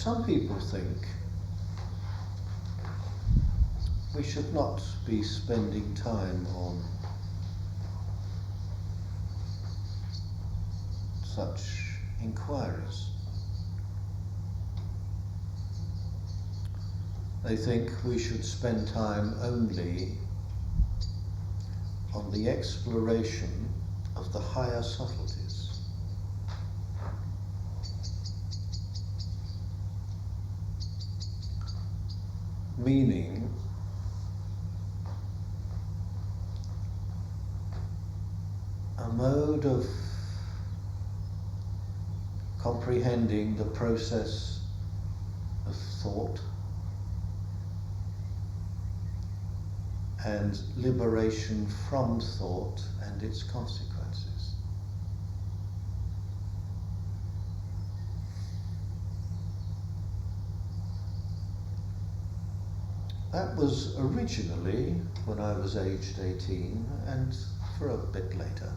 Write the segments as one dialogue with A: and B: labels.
A: some people think we should not be spending time on such inquiries. They think we should spend time only on the exploration of the higher subtleties. Meaning, a mode of comprehending the process of thought and liberation from thought and its consequences. That was originally, when I was aged 18, and for a bit later,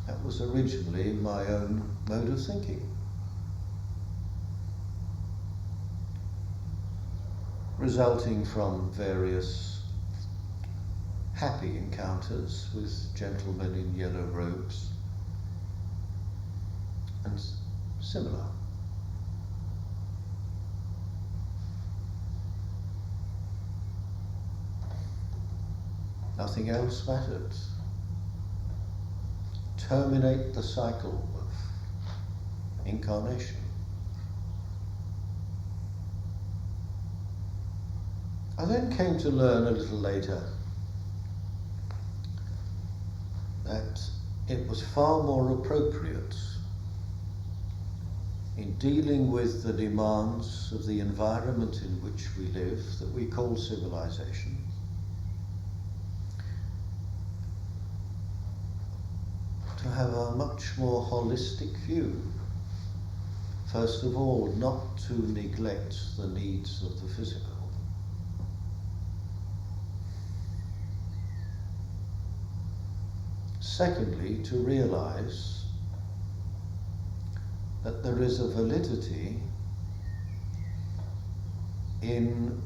A: that was originally my own mode of thinking. Resulting from various happy encounters with gentlemen in yellow robes and similar. Nothing else mattered. Terminate the cycle of incarnation. I then came to learn a little later that it was far more appropriate in dealing with the demands of the environment in which we live, that we call civilization, to have a much more holistic view. First of all, not to neglect the needs of the physical. Secondly, to realize that there is a validity in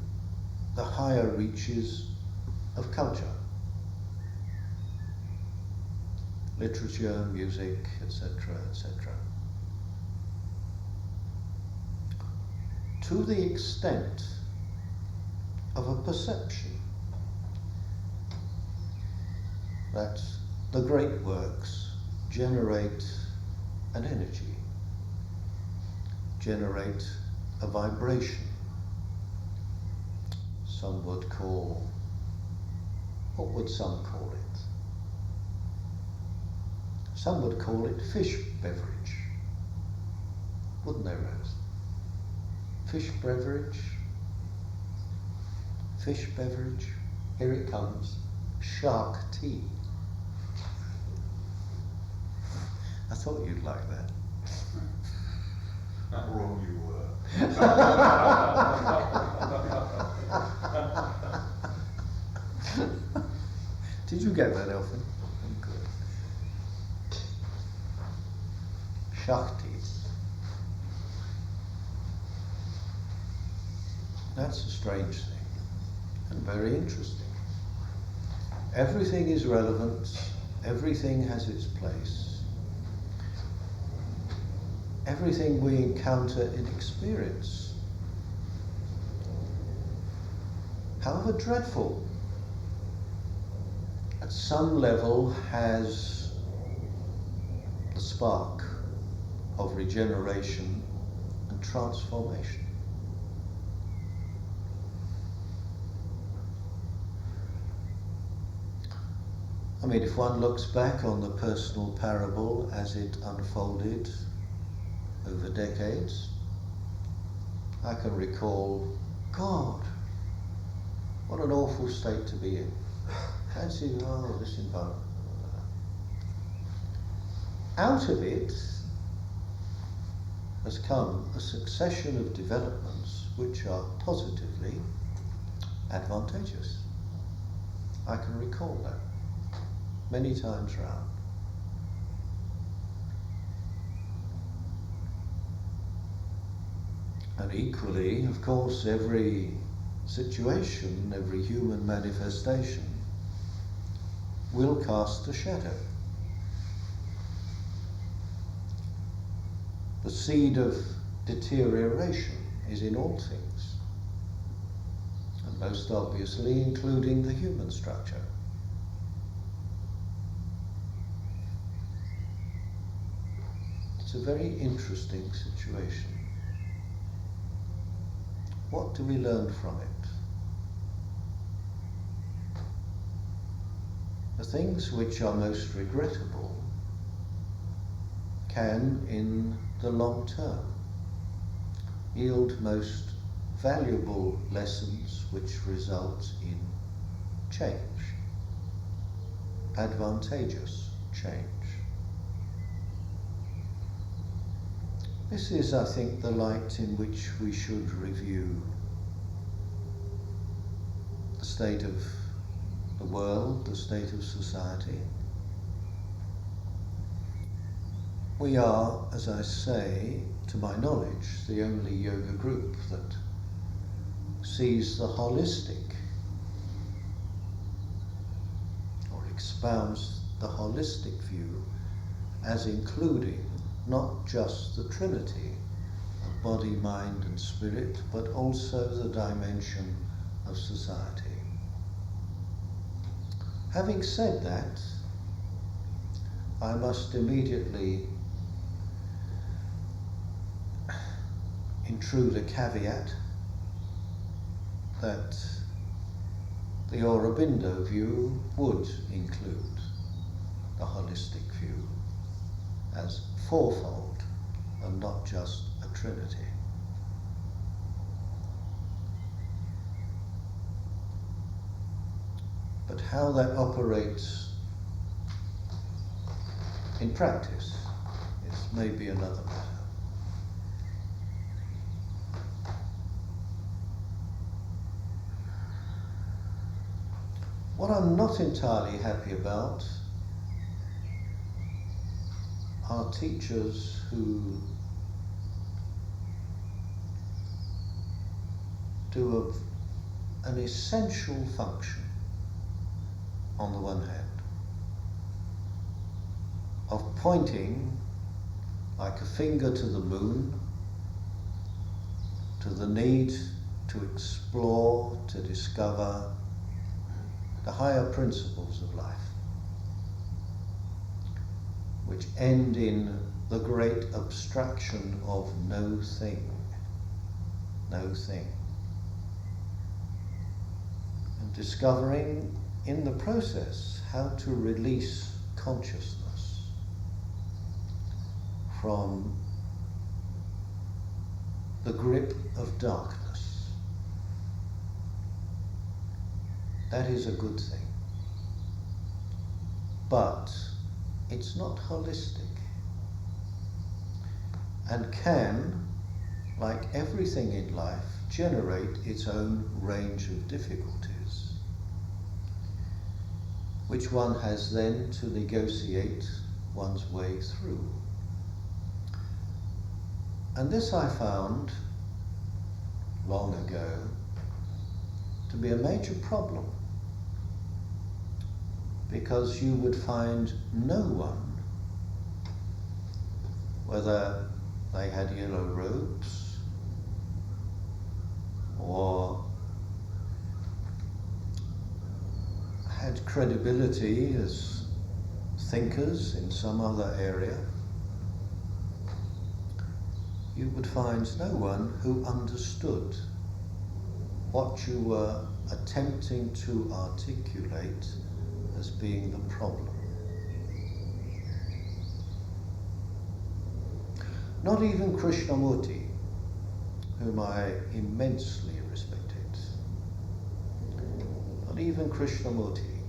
A: the higher reaches of culture. Literature, music, etc., etc. To the extent of a perception that the great works generate an energy, generate a vibration. Some would call, what would some call it? Some would call it fish beverage, wouldn't they, Rose? Fish beverage, fish beverage, here it comes, shark tea. I thought you'd like that.
B: How wrong you were.
A: Did you get that, Elfin? Good. Shakti. That's a strange thing and very interesting. Everything is relevant, everything has its place. Everything we encounter in experience, however dreadful, at some level has the spark of regeneration and transformation. I mean, if one looks back on the personal parable as it unfolded over decades, I can recall, God, what an awful state to be in. Fancy, oh, this environment. Out of it has come a succession of developments which are positively advantageous. I can recall that many times round. And equally, of course, every situation, every human manifestation will cast a shadow. The seed of deterioration is in all things, and most obviously including the human structure. It's a very interesting situation. What do we learn from it? The things which are most regrettable can, in the long term, yield most valuable lessons which result in change, advantageous change. This is, I think, the light in which we should review the state of the world, the state of society. We are, as I say, to my knowledge, the only yoga group that sees the holistic, or expounds the holistic view as including not just the Trinity of body, mind and spirit, but also the dimension of society. Having said that, I must immediately intrude a caveat that the Aurobindo view would include the holistic view as fourfold and not just a trinity. But how that operates in practice is maybe another matter. What I'm not entirely happy about are teachers who do an essential function, on the one hand, of pointing like a finger to the moon, to the need to explore, to discover the higher principles of life, which end in the great abstraction of no thing, no thing. And discovering in the process how to release consciousness from the grip of darkness. That is a good thing. But it's not holistic, and can, like everything in life, generate its own range of difficulties, which one has then to negotiate one's way through. And this I found long ago to be a major problem, because you would find no one, whether they had yellow robes or had credibility as thinkers in some other area, you would find no one who understood what you were attempting to articulate as being the problem. Not even Krishnamurti, whom I immensely respected, not even Krishnamurti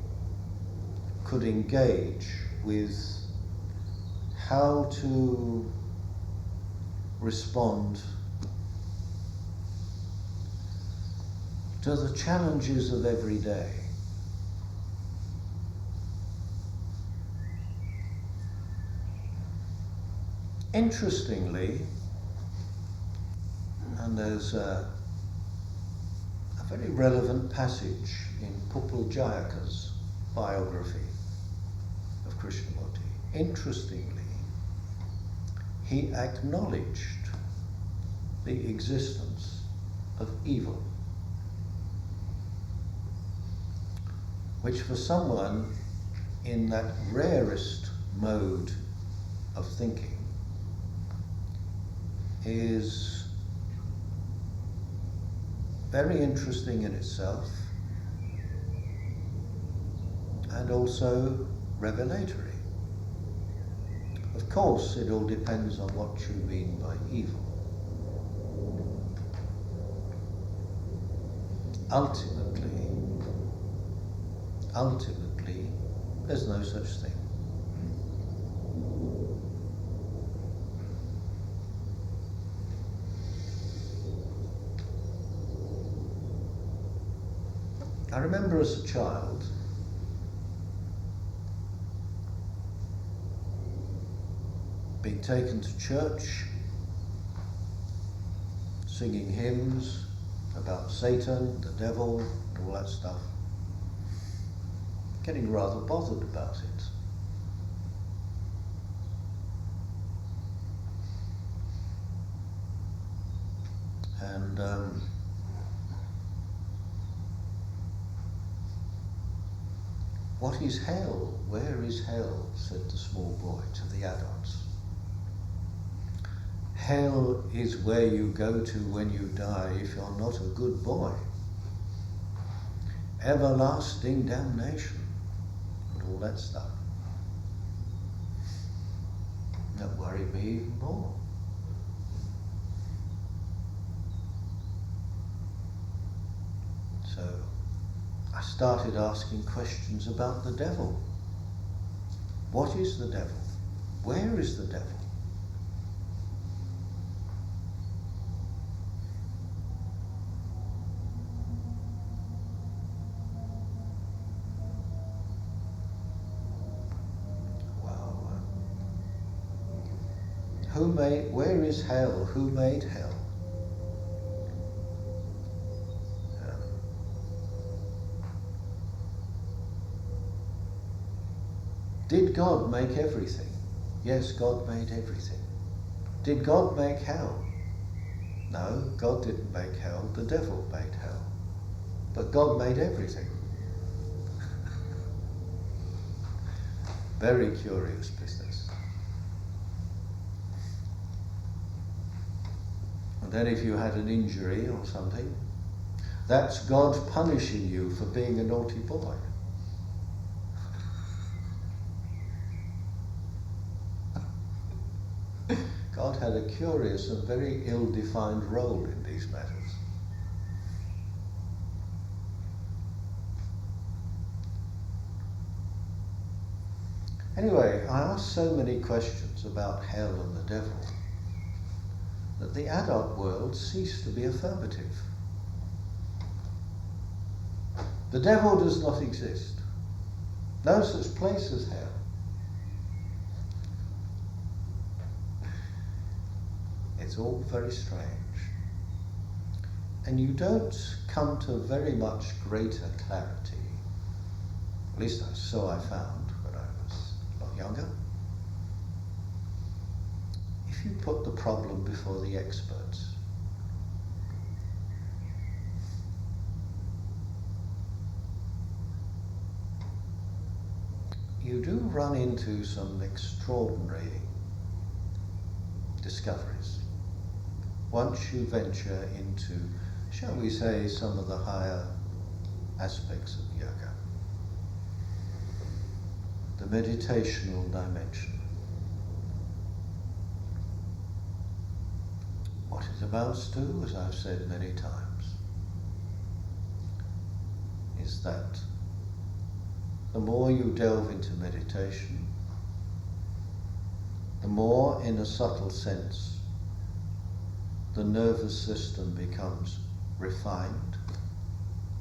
A: could engage with how to respond to the challenges of every day. Interestingly, And there's a very relevant passage in Pupul Jayaka's biography of Krishnamurti. Interestingly, he acknowledged the existence of evil, which for someone in that rarest mode of thinking is very interesting in itself and also revelatory. Of course, it all depends on what you mean by evil. Ultimately, there's no such thing. I remember as a child being taken to church, singing hymns about Satan, the devil, all that stuff, getting rather bothered about it. And what is hell? Where is hell? Said the small boy to the adults. Hell is where you go to when you die if you're not a good boy. Everlasting damnation and all that stuff. That worried me even more. So I started asking questions about the devil. What is the devil? Where is the devil? Where is hell? Who made hell? Did God make everything? Yes, God made everything. Did God make hell? No, God didn't make hell. The devil made hell. But God made everything. Very curious business. And then if you had an injury or something, that's God punishing you for being a naughty boy. God had a curious and very ill-defined role in these matters. Anyway, I asked so many questions about hell and the devil that the adult world ceased to be affirmative. The devil does not exist. No such place as hell. It's all very strange. And you don't come to very much greater clarity, at least so I found when I was a lot younger, if you put the problem before the experts. You do run into some extraordinary discoveries once you venture into, shall we say, some of the higher aspects of yoga. The meditational dimension. What it amounts to, as I've said many times, is that the more you delve into meditation, the more, in a subtle sense, the nervous system becomes refined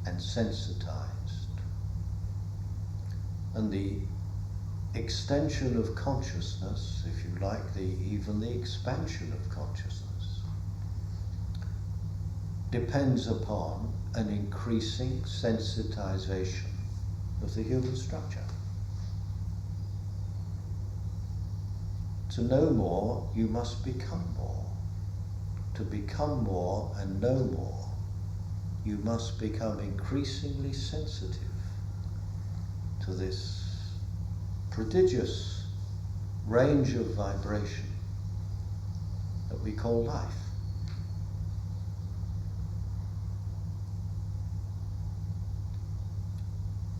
A: and sensitized, and the extension of consciousness, if you like, even the expansion of consciousness, depends upon an increasing sensitization of the human structure. To know more, you must become more. To become more and know more, you must become increasingly sensitive to this prodigious range of vibration that we call life.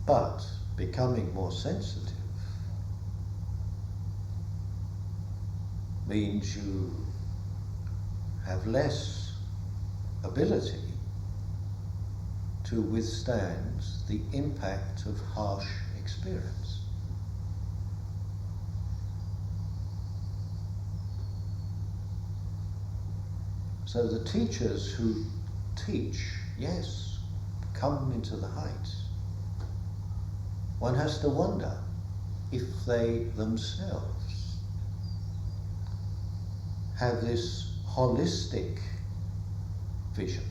A: But becoming more sensitive means you have less ability to withstand the impact of harsh experience. So the teachers who teach, yes, come into the heights. One has to wonder if they themselves have this holistic vision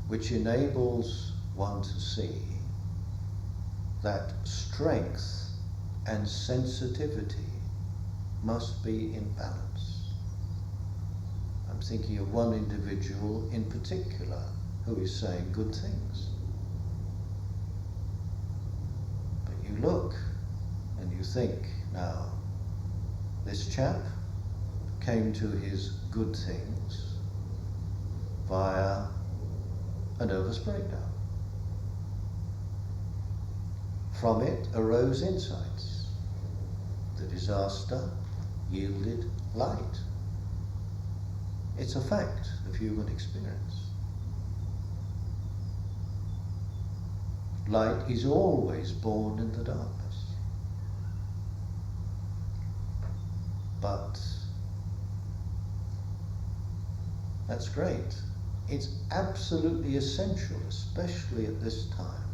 A: which enables one to see that strength and sensitivity must be in balance. I'm thinking of one individual in particular who is saying good things. But you look and you think, now, this chap came to his good things via a nervous breakdown. From it arose insights. The disaster yielded light. It's a fact of human experience. Light is always born in the darkness. But that's great. It's absolutely essential, especially at this time,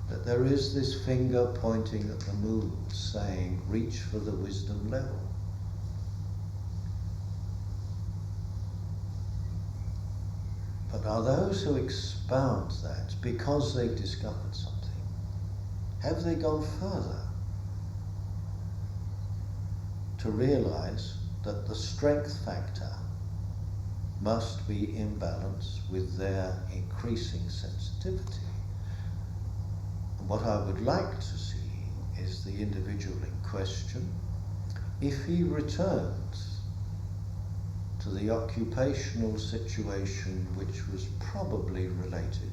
A: that there is this finger pointing at the moon saying, reach for the wisdom level. But are those who expound that because they've discovered something? Have they gone further to realize that the strength factor must be in balance with their increasing sensitivity? And what I would like to see is the individual in question, if he returns to the occupational situation which was probably related,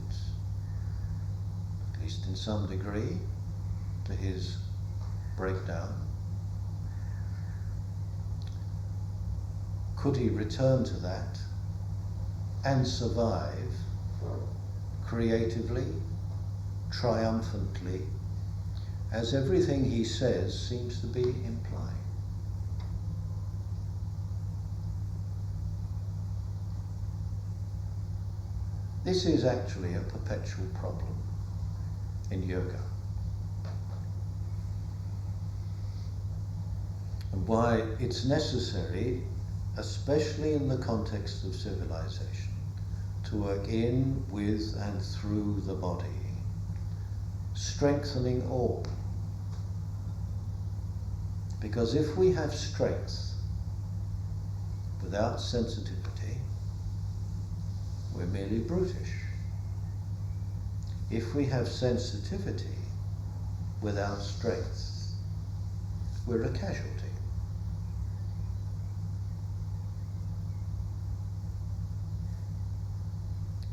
A: at least in some degree, to his breakdown, could he return to that and survive creatively, triumphantly, as everything he says seems to be implying? This is actually a perpetual problem in yoga. And why it's necessary, especially in the context of civilization, to work in, with, and through the body, strengthening all. Because if we have strength without sensitivity, we're merely brutish. If we have sensitivity without strength, we're a casualty.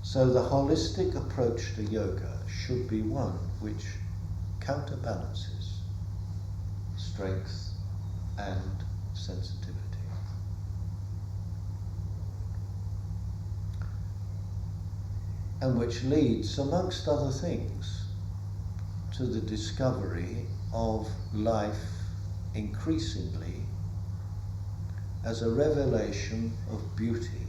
A: So the holistic approach to yoga should be one which counterbalances strength and sensitivity. And which leads, amongst other things, to the discovery of life increasingly as a revelation of beauty.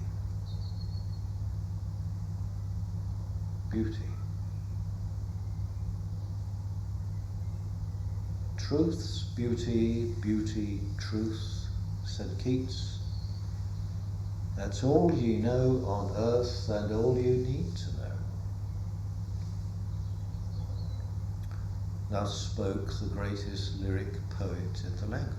A: Beauty. Truth's beauty, beauty, truth, said Keats. That's all ye know on earth and all you need to know. Thus spoke the greatest lyric poet in the language.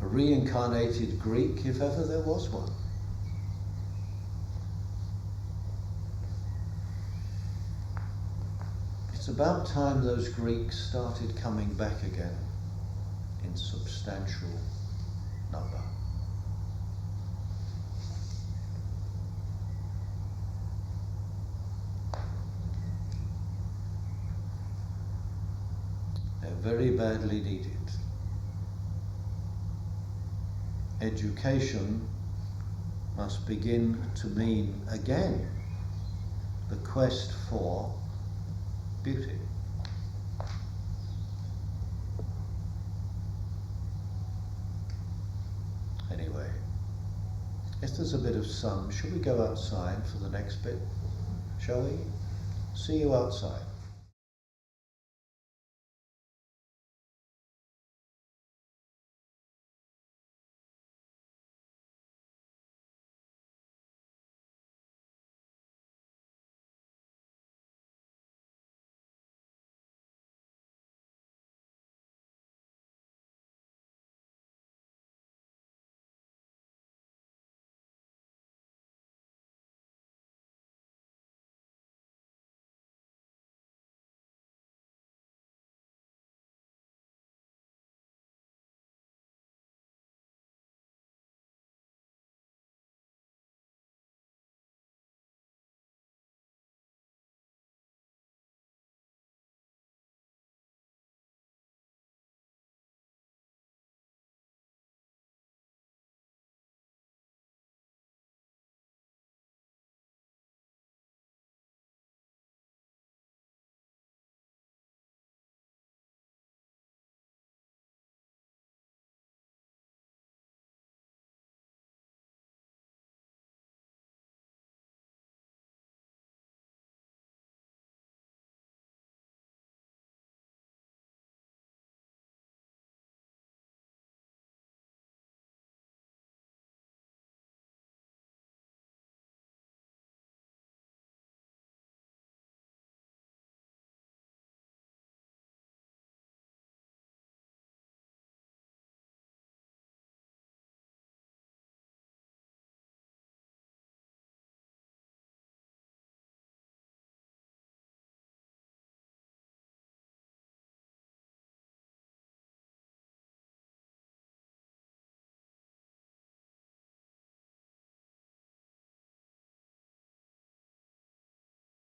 A: A reincarnated Greek, if ever there was one. It's about time those Greeks started coming back again in substantial number. They're very badly needed. Education must begin to mean again the quest for beauty. Anyway, if there's a bit of sun, shall we go outside for the next bit? Shall we? See you outside.